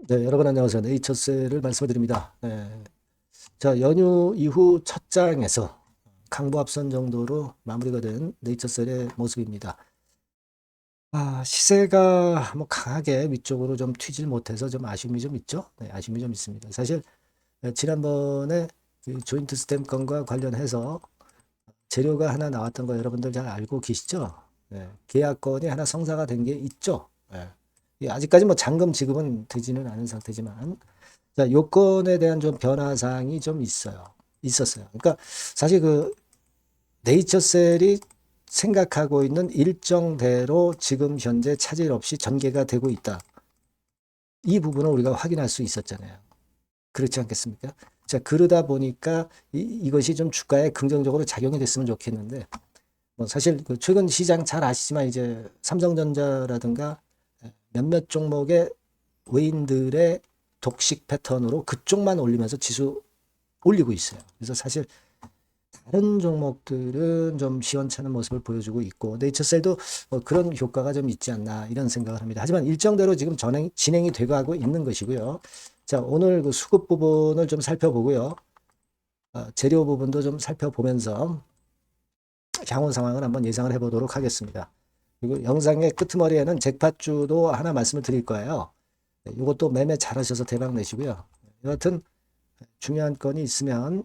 네, 여러분 안녕하세요. 네이처셀을 말씀을 드립니다. 네. 자, 연휴 이후 첫 장에서 강보합선 정도로 마무리가 된 네이처셀의 모습입니다. 시세가 뭐 강하게 위쪽으로 좀 튀질 못해서 좀 아쉬움이 좀 있죠. 네, 아쉬움이 좀 있습니다. 사실 지난번에 그 조인트 스탬 건과 관련해서 재료가 하나 나왔던 거 여러분들 잘 알고 계시죠? 네, 계약건이 하나 성사가 된 게 있죠. 네. 아직까지 뭐 잔금 지급은 되지는 않은 상태지만 자, 요건에 대한 좀 변화 사항이 좀 있었어요. 그러니까 사실 그 네이처셀이 생각하고 있는 일정대로 지금 현재 차질 없이 전개가 되고 있다. 이 부분을 우리가 확인할 수 있었잖아요. 그렇지 않겠습니까? 자, 그러다 보니까 이것이 좀 주가에 긍정적으로 작용이 됐으면 좋겠는데, 뭐 사실 그 최근 시장 잘 아시지만 이제 삼성전자라든가 몇몇 종목의 외인들의 독식 패턴으로 그쪽만 올리면서 지수 올리고 있어요. 그래서 사실 다른 종목들은 좀 시원찮은 모습을 보여주고 있고 네이처셀도 그런 효과가 좀 있지 않나 이런 생각을 합니다. 하지만 일정대로 지금 진행이 되고 있는 것이고요. 자, 오늘 그 수급 부분을 좀 살펴보고요. 재료 부분도 좀 살펴보면서 향후 상황을 한번 예상을 해보도록 하겠습니다. 그리고 영상의 끄트머리에는 잭팟주도 하나 말씀을 드릴 거예요. 이것도 매매 잘하셔서 대박 내시고요. 여하튼 중요한 건이 있으면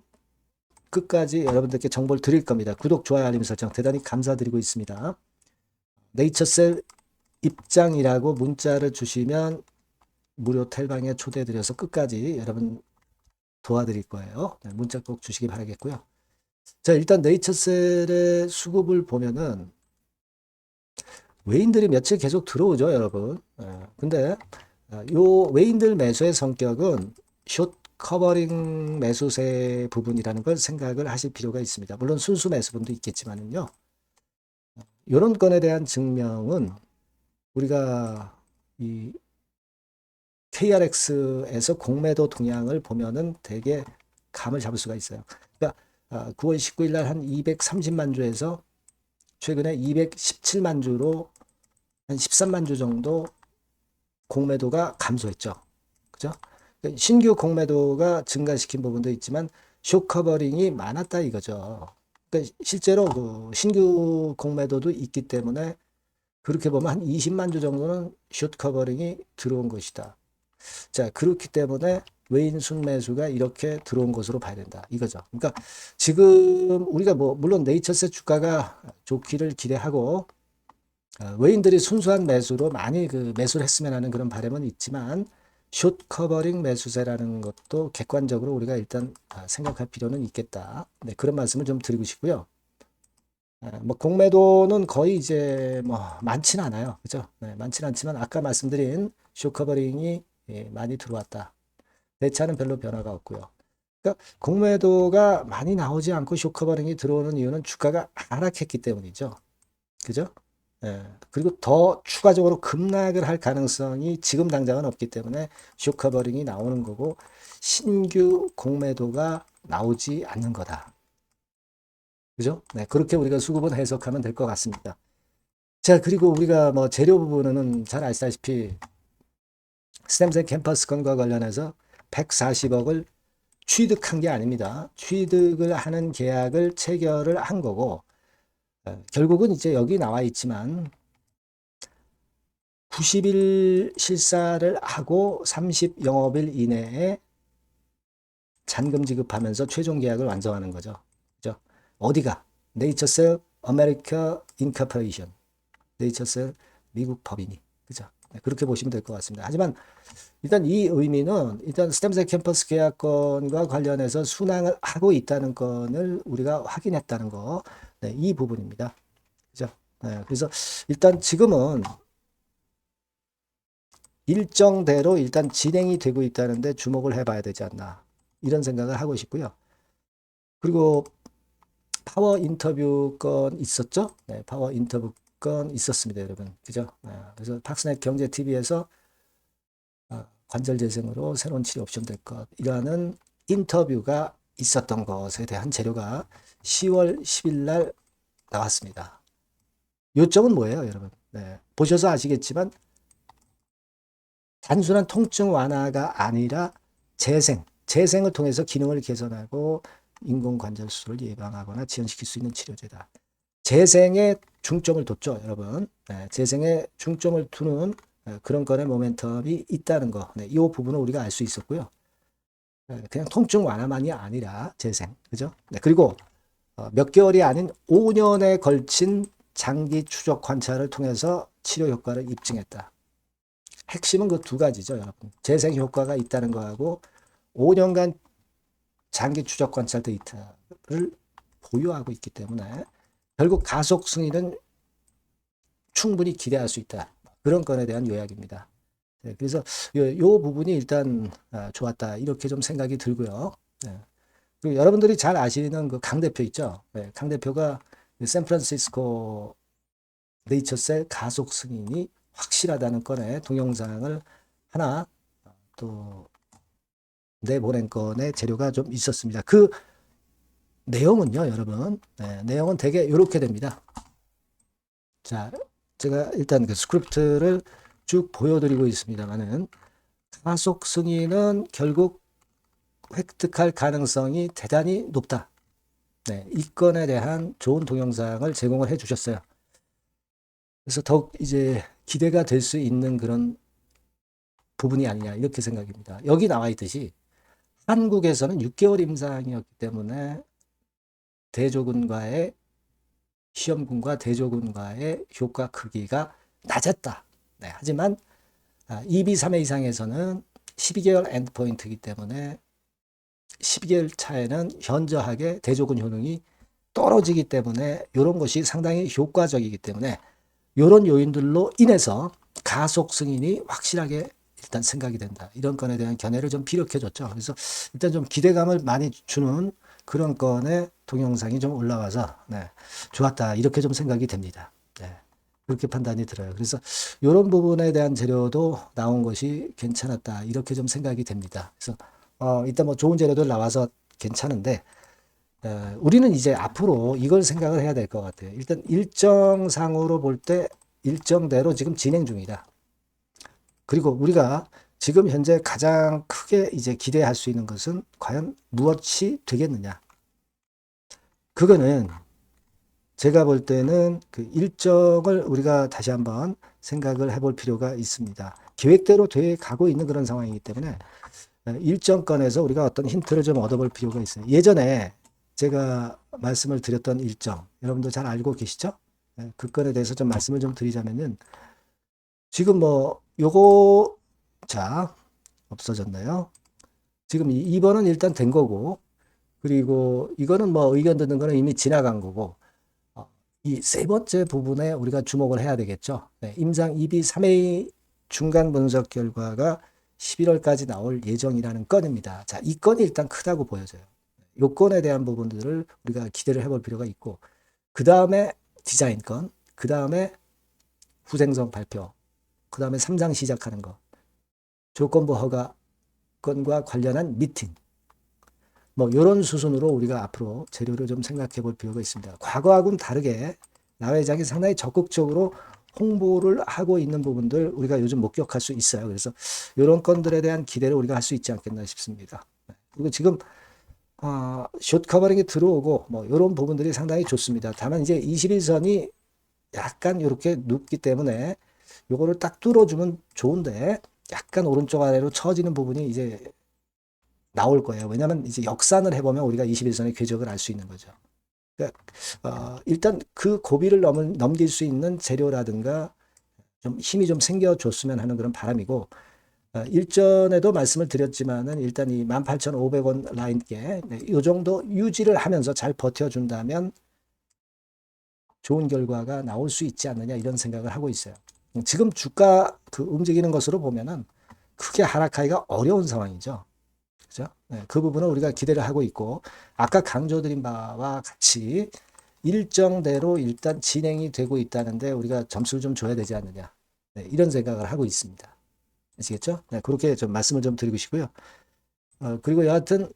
끝까지 여러분들께 정보를 드릴 겁니다. 구독, 좋아요, 알림 설정 대단히 감사드리고 있습니다. 네이처셀 입장이라고 문자를 주시면 무료 텔방에 초대해드려서 끝까지 여러분 도와드릴 거예요. 네, 문자 꼭 주시기 바라겠고요. 자, 일단 네이처셀의 수급을 보면은 외인들이 며칠 계속 들어오죠, 여러분. 근데 요 외인들 매수의 성격은 숏 커버링 매수세 부분이라는 걸 생각을 하실 필요가 있습니다. 물론 순수 매수분도 있겠지만은요. 이런 건에 대한 증명은 우리가 이 KRX에서 공매도 동향을 보면은 되게 감을 잡을 수가 있어요. 그러니까 9월 19일 날 한 230만 주에서 최근에 217만 주로 한 13만 주 정도 공매도가 감소했죠. 그죠? 그러니까 신규 공매도가 증가시킨 부분도 있지만 숏커버링이 많았다 이거죠. 그러니까 실제로 그 신규 공매도도 있기 때문에 그렇게 보면 한 20만 주 정도는 숏 커버링이 들어온 것이다. 자, 그렇기 때문에 외인 순매수가 이렇게 들어온 것으로 봐야 된다. 이거죠. 그러니까 지금 우리가 뭐 물론 네이처스 주가가 좋기를 기대하고 외인들이 순수한 매수로 많이 그 매수를 했으면 하는 그런 바람은 있지만 숏 커버링 매수세라는 것도 객관적으로 우리가 일단 생각할 필요는 있겠다. 네, 그런 말씀을 좀 드리고 싶고요. 뭐 공매도는 거의 이제 뭐 많지는 않아요. 그죠? 네, 많지는 않지만 아까 말씀드린 쇼 커버링이 많이 들어왔다. 대차는 별로 변화가 없고요. 그러니까 공매도가 많이 나오지 않고 쇼 커버링이 들어오는 이유는 주가가 하락했기 때문이죠. 그죠? 그리고 더 추가적으로 급락을 할 가능성이 지금 당장은 없기 때문에 쇼 커버링이 나오는 거고 신규 공매도가 나오지 않는 거다. 그죠? 네, 그렇게 우리가 수급은 해석하면 될 것 같습니다. 자, 그리고 우리가 뭐 재료 부분은 잘 아시다시피 스템센 캠퍼스건과 관련해서 140억을 취득한 게 아닙니다. 취득을 하는 계약을 체결을 한 거고 결국은 이제 여기 나와 있지만 90일 실사를 하고 30 영업일 이내에 잔금 지급하면서 최종 계약을 완성하는 거죠. 그죠? 어디가? 네이처셀 아메리카 인커퍼레이션. 네이처셀 미국 법인이. 그죠? 네, 그렇게 보시면 될 것 같습니다. 하지만 일단 이 의미는 일단 스템셀 캠퍼스 계약건과 관련해서 순항을 하고 있다는 건을 우리가 확인했다는 거. 네, 이 부분입니다. 그죠? 네, 그래서 일단 지금은 일정대로 일단 진행이 되고 있다는데 주목을 해봐야 되지 않나. 이런 생각을 하고 싶고요. 그리고 파워 인터뷰 건 있었죠? 네, 파워 인터뷰 건 있었습니다, 여러분. 그죠? 네, 그래서 팍스넷 경제 TV에서 관절 재생으로 새로운 치료 옵션 될 것이라는 인터뷰가 있었던 것에 대한 재료가 10월 10일 날 나왔습니다. 요점은 뭐예요, 여러분? 네, 보셔서 아시겠지만 단순한 통증 완화가 아니라 재생을 통해서 기능을 개선하고 인공관절 수술을 예방하거나 지연시킬 수 있는 치료제다. 재생에 중점을 뒀죠, 여러분. 네, 재생에 중점을 두는 그런 건의 모멘텀이 있다는 거. 네, 이 부분을 우리가 알 수 있었고요. 그냥 통증 완화만이 아니라 재생, 그죠? 네, 그리고 몇 개월이 아닌 5년에 걸친 장기 추적 관찰을 통해서 치료 효과를 입증했다. 핵심은 그 두 가지죠, 여러분. 재생 효과가 있다는 거하고 5년간 장기 추적 관찰 데이터를 보유하고 있기 때문에 결국 가속 승인은 충분히 기대할 수 있다. 그런 건에 대한 요약입니다. 네, 그래서 요 부분이 일단 좋았다. 이렇게 좀 생각이 들고요. 네. 그리고 여러분들이 잘 아시는 그 강 대표 있죠. 네, 강 대표가 샌프란시스코 네이처셀 가속 승인이 확실하다는 건의 동영상을 하나 또 내보낸 건의 재료가 좀 있었습니다. 그 내용은요, 여러분. 네, 내용은 되게 이렇게 됩니다. 자, 제가 일단 그 스크립트를 쭉 보여드리고 있습니다만은 가속 승인은 결국 획득할 가능성이 대단히 높다. 네, 이 건에 대한 좋은 동영상을 제공을 해 주셨어요. 그래서 더욱 이제 기대가 될 수 있는 그런 부분이 아니냐 이렇게 생각입니다. 여기 나와 있듯이 한국에서는 6개월 임상이었기 때문에 대조군과의 시험군과 대조군과의 효과 크기가 낮았다. 네, 하지만 2비 3회 이상에서는 12개월 엔드포인트이기 때문에 12개월 차에는 현저하게 대조군 효능이 떨어지기 때문에 이런 것이 상당히 효과적이기 때문에 이런 요인들로 인해서 가속 승인이 확실하게 일단 생각이 된다. 이런 건에 대한 견해를 좀 피력해 줬죠. 그래서 일단 좀 기대감을 많이 주는 그런 건의 동영상이 좀 올라와서 네, 좋았다. 이렇게 좀 생각이 됩니다. 네, 그렇게 판단이 들어요. 그래서 이런 부분에 대한 재료도 나온 것이 괜찮았다. 이렇게 좀 생각이 됩니다. 그래서 일단 뭐 좋은 재료들 나와서 괜찮은데 우리는 이제 앞으로 이걸 생각을 해야 될 것 같아요. 일단 일정상으로 볼 때 일정대로 지금 진행 중이다. 그리고 우리가 지금 현재 가장 크게 이제 기대할 수 있는 것은 과연 무엇이 되겠느냐. 그거는 제가 볼 때는 그 일정을 우리가 다시 한번 생각을 해볼 필요가 있습니다. 계획대로 돼 가고 있는 그런 상황이기 때문에 일정권에서 우리가 어떤 힌트를 좀 얻어볼 필요가 있어요. 예전에 제가 말씀을 드렸던 일정, 여러분도 잘 알고 계시죠? 그 건에 대해서 좀 말씀을 좀 드리자면은, 지금 뭐, 요거, 자, 없어졌나요? 지금 2번은 일단 된 거고, 그리고 이거는 뭐 의견 듣는 거는 이미 지나간 거고, 이 세 번째 부분에 우리가 주목을 해야 되겠죠. 네, 임상 2비 3회 중간 분석 결과가 11월까지 나올 예정이라는 건입니다. 자, 이 건이 일단 크다고 보여져요. 요 건에 대한 부분들을 우리가 기대를 해볼 필요가 있고, 그 다음에 디자인 건, 그 다음에 후생성 발표, 그 다음에 3장 시작하는 거, 조건부 허가 건과 관련한 미팅, 뭐 이런 수순으로 우리가 앞으로 재료를 좀 생각해 볼 필요가 있습니다. 과거하고는 다르게 나 회장이 상당히 적극적으로 홍보를 하고 있는 부분들 우리가 요즘 목격할 수 있어요. 그래서 이런 건들에 대한 기대를 우리가 할 수 있지 않겠나 싶습니다. 그리고 지금 숏 커버링이 들어오고 뭐 이런 부분들이 상당히 좋습니다. 다만 이제 21선이 약간 이렇게 눕기 때문에 요거를 딱 뚫어주면 좋은데 약간 오른쪽 아래로 처지는 부분이 이제 나올 거예요. 왜냐하면 이제 역산을 해보면 우리가 21선의 궤적을 알 수 있는 거죠. 그러니까 일단 그 고비를 넘길 수 있는 재료라든가 좀 힘이 좀 생겨줬으면 하는 그런 바람이고, 일전에도 말씀을 드렸지만은 일단 이 18,500원 라인께 네, 이 정도 유지를 하면서 잘 버텨준다면 좋은 결과가 나올 수 있지 않느냐 이런 생각을 하고 있어요. 지금 주가 그 움직이는 것으로 보면은 크게 하락하기가 어려운 상황이죠. 그죠? 네, 그 부분은 우리가 기대를 하고 있고, 아까 강조드린 바와 같이 일정대로 일단 진행이 되고 있다는데 우리가 점수를 좀 줘야 되지 않느냐. 네, 이런 생각을 하고 있습니다. 아시겠죠? 네, 그렇게 좀 말씀을 좀 드리고 싶고요. 그리고 여하튼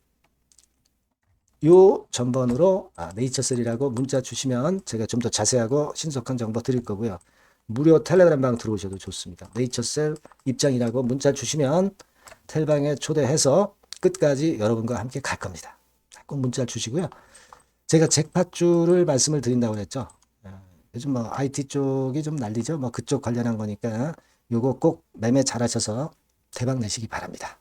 요 전번으로 네이처셀이라고 문자 주시면 제가 좀 더 자세하고 신속한 정보 드릴 거고요. 무료 텔레그램 방 들어오셔도 좋습니다. 네이처셀 입장이라고 문자 주시면 텔방에 초대해서 끝까지 여러분과 함께 갈 겁니다. 꼭 문자 주시고요. 제가 잭팟주를 말씀을 드린다고 그랬죠. 요즘 뭐 IT 쪽이 좀 난리죠. 뭐 그쪽 관련한 거니까 요거 꼭 매매 잘하셔서 대박 내시기 바랍니다.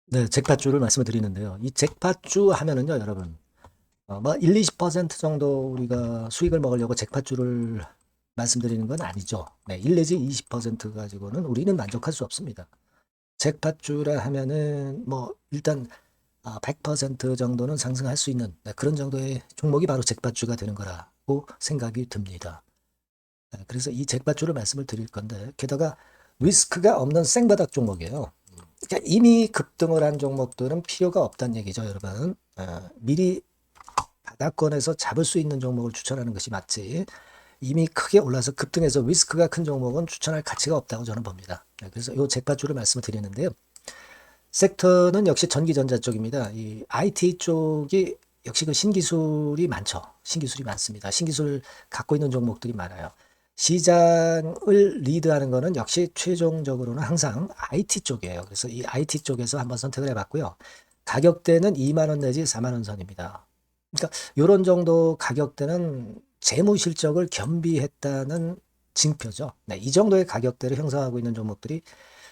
네, 잭팟주를 말씀을 드리는데요. 이 잭팟주 하면은요, 여러분, 뭐 1, 20% 정도 우리가 수익을 먹으려고 잭팟주를 말씀드리는 건 아니죠. 네, 1 내지 20% 가지고는 우리는 만족할 수 없습니다. 잭팟주라 하면은 뭐 일단 100% 정도는 상승할 수 있는 그런 정도의 종목이 바로 잭팟주가 되는 거라고 생각이 듭니다. 그래서 이 잭팟주를 말씀을 드릴 건데 게다가 리스크가 없는 생바닥 종목이에요. 그러니까 이미 급등을 한 종목들은 필요가 없다는 얘기죠, 여러분. 미리 바닥권에서 잡을 수 있는 종목을 추천하는 것이 맞지. 이미 크게 올라서 급등해서 리스크가 큰 종목은 추천할 가치가 없다고 저는 봅니다. 그래서 이 잭팟주를 말씀을 드리는데요. 섹터는 역시 전기전자 쪽입니다. 이 IT 쪽이 역시 그 신기술이 많죠. 신기술이 많습니다. 신기술 갖고 있는 종목들이 많아요. 시장을 리드하는 거는 역시 최종적으로는 항상 IT 쪽이에요. 그래서 이 IT 쪽에서 한번 선택을 해봤고요. 가격대는 2만 원 내지 4만 원 선입니다. 그러니까 이런 정도 가격대는 재무 실적을 겸비했다는 징표죠. 네, 이 정도의 가격대를 형성하고 있는 종목들이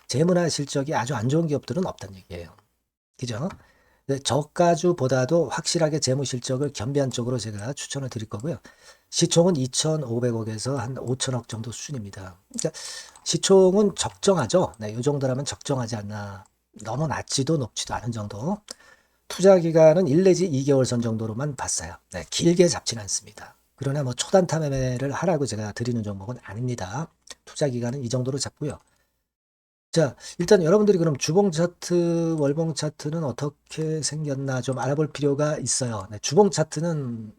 재무나 실적이 아주 안 좋은 기업들은 없다는 얘기예요. 그죠? 저가주보다도 확실하게 재무 실적을 겸비한 쪽으로 제가 추천을 드릴 거고요. 시총은 2,500억에서 한 5천억 정도 수준입니다. 그러니까 시총은 적정하죠. 네, 이 정도라면 적정하지 않나. 너무 낮지도 높지도 않은 정도. 투자 기간은 1 내지 2개월 선 정도로만 봤어요. 네, 길게 잡지는 않습니다. 그러나 뭐 초단타 매매를 하라고 제가 드리는 종목은 아닙니다. 투자 기간은 이 정도로 잡고요. 자, 일단 여러분들이 그럼 주봉 차트, 월봉 차트는 어떻게 생겼나 좀 알아볼 필요가 있어요. 네, 주봉 차트는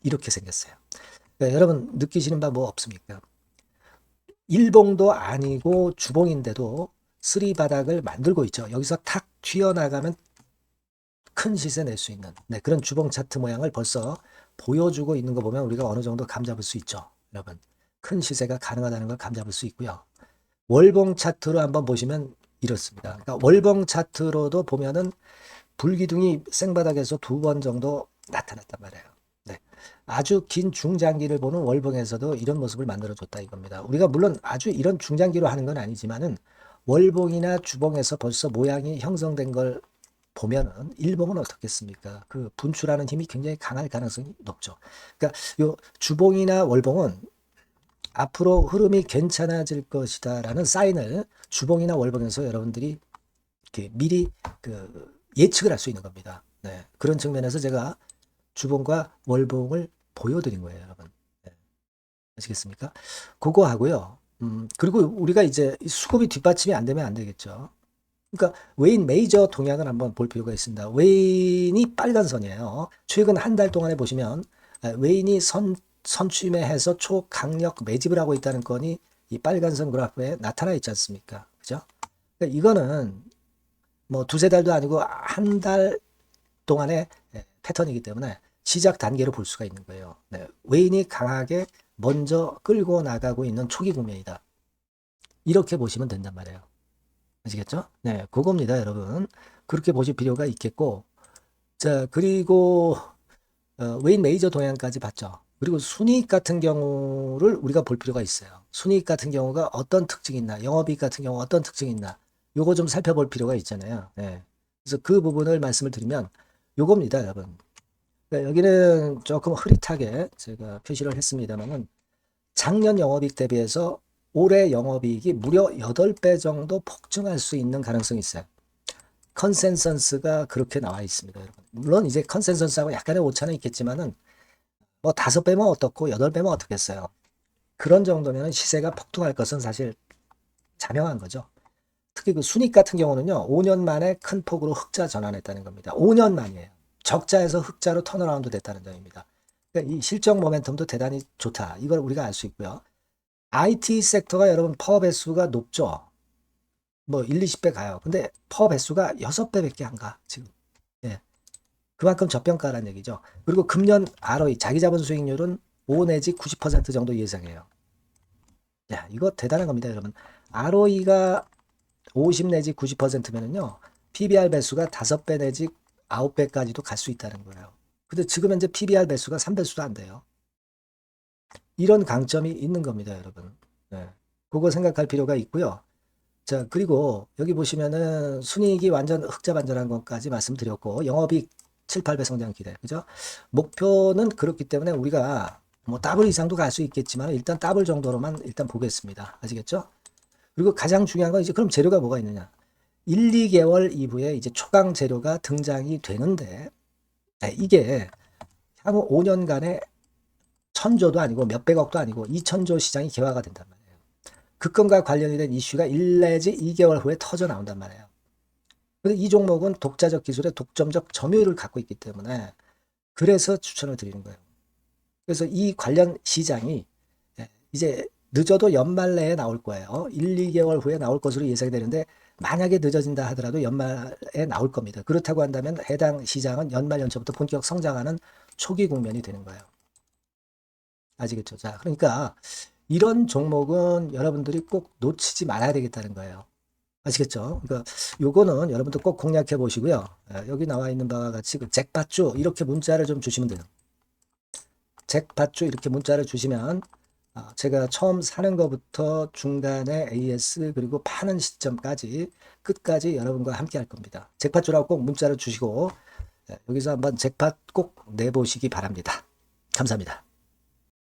이렇게 생겼어요. 그러니까 여러분 느끼시는 바 뭐 없습니까? 일봉도 아니고 주봉인데도 쓰리 바닥을 만들고 있죠. 여기서 탁 튀어나가면 큰 시세 낼 수 있는 그런 주봉 차트 모양을 벌써 보여주고 있는 거 보면 우리가 어느 정도 감잡을 수 있죠. 여러분 큰 시세가 가능하다는 걸 감잡을 수 있고요. 월봉 차트로 한번 보시면 이렇습니다. 그러니까 월봉 차트로도 보면은 불기둥이 생바닥에서 2번 정도 나타났단 말이에요. 네. 아주 긴 중장기를 보는 월봉에서도 이런 모습을 만들어줬다 이겁니다. 우리가 물론 아주 이런 중장기로 하는 건 아니지만은 월봉이나 주봉에서 벌써 모양이 형성된 걸 보면은 일봉은 어떻겠습니까? 그 분출하는 힘이 굉장히 강할 가능성이 높죠. 그러니까 요 주봉이나 월봉은 앞으로 흐름이 괜찮아질 것이다라는 사인을 주봉이나 월봉에서 여러분들이 이렇게 미리 그 예측을 할 수 있는 겁니다. 네. 그런 측면에서 제가 주봉과 월봉을 보여드린 거예요, 여러분. 네. 아시겠습니까? 그거 하고요. 그리고 우리가 이제 수급이 뒷받침이 안 되면 안 되겠죠. 그러니까 웨인 메이저 동향을 한번 볼 필요가 있습니다. 웨인이 빨간 선이에요. 최근 한 달 동안에 보시면 웨인이 선취매해서 초강력 매집을 하고 있다는 건이 이 빨간 선 그래프에 나타나 있지 않습니까? 그죠? 그러니까 이거는 뭐 두세 달도 아니고 한 달 동안의 패턴이기 때문에 시작 단계로 볼 수가 있는 거예요. 네. 웨인이 강하게 먼저 끌고 나가고 있는 초기 국면이다. 이렇게 보시면 된단 말이에요. 아시겠죠? 네, 그겁니다, 여러분. 그렇게 보실 필요가 있겠고, 자, 그리고 웨인 메이저 동향까지 봤죠. 그리고 순이익 같은 경우를 우리가 볼 필요가 있어요. 순이익 같은 경우가 어떤 특징이 있나, 영업이익 같은 경우 어떤 특징이 있나, 요거 좀 살펴볼 필요가 있잖아요. 네. 그래서 그 부분을 말씀을 드리면 요겁니다, 여러분. 그러니까 여기는 조금 흐릿하게 제가 표시를 했습니다만은 작년 영업이익 대비해서 올해 영업이익이 무려 8배 정도 폭증할 수 있는 가능성이 있어요. 컨센서스가 그렇게 나와 있습니다, 여러분. 물론 이제 컨센서스하고 약간의 오차는 있겠지만은 뭐 5배면 어떻고 8배면 어떻겠어요. 그런 정도면 시세가 폭등할 것은 사실 자명한 거죠. 특히 그 순익 같은 경우는요, 5년 만에 큰 폭으로 흑자 전환했다는 겁니다. 5년 만이에요. 적자에서 흑자로 턴어라운드 됐다는 점입니다. 그러니까 이 실적 모멘텀도 대단히 좋다. 이걸 우리가 알 수 있고요. IT 섹터가 여러분 퍼 배수가 높죠. 뭐 1, 20배 가요. 근데 퍼 배수가 6배밖에 안 가, 지금. 예. 그만큼 저평가라는 얘기죠. 그리고 금년 ROE, 자기 자본 수익률은 5 내지 90% 정도 예상해요. 야, 이거 대단한 겁니다, 여러분. ROE가 50 내지 90%면은요, PBR 배수가 5배 내지 9배까지도 갈 수 있다는 거예요. 근데 지금 현재 PBR 배수가 3배수도 안 돼요. 이런 강점이 있는 겁니다, 여러분. 네. 그거 생각할 필요가 있고요. 자, 그리고 여기 보시면은 순이익이 완전 흑자반전한 것까지 말씀드렸고, 영업이익 7, 8배 성장 기대. 그죠? 목표는 그렇기 때문에 우리가 뭐 더블 이상도 갈 수 있겠지만 일단 더블 정도로만 일단 보겠습니다. 아시겠죠? 그리고 가장 중요한 건 이제 그럼 재료가 뭐가 있느냐? 1, 2개월 이후에 이제 초강 재료가 등장이 되는데, 이게 향후 5년간에 1000조도 아니고 몇백억도 아니고 2000조 시장이 개화가 된단 말이에요. 그 건과 관련이 된 이슈가 1 내지 2개월 후에 터져 나온단 말이에요. 근데 이 종목은 독자적 기술의 독점적 점유율을 갖고 있기 때문에 그래서 추천을 드리는 거예요. 그래서 이 관련 시장이 이제 늦어도 연말 내에 나올 거예요. 1, 2개월 후에 나올 것으로 예상이 되는데 만약에 늦어진다 하더라도 연말에 나올 겁니다. 그렇다고 한다면 해당 시장은 연말 연초부터 본격 성장하는 초기 국면이 되는 거예요. 아시겠죠? 자, 그러니까 이런 종목은 여러분들이 꼭 놓치지 말아야 되겠다는 거예요. 아시겠죠? 그러니까 요거는 여러분들 꼭 공략해 보시고요. 여기 나와 있는 바와 같이 그 잭팟주 이렇게 문자를 좀 주시면 돼요. 잭팟주 이렇게 문자를 주시면 제가 처음 사는 것부터 중간에 AS 그리고 파는 시점까지 끝까지 여러분과 함께 할 겁니다. 잭팟주라고 꼭 문자를 주시고 여기서 한번 잭팟 꼭 내보시기 바랍니다. 감사합니다.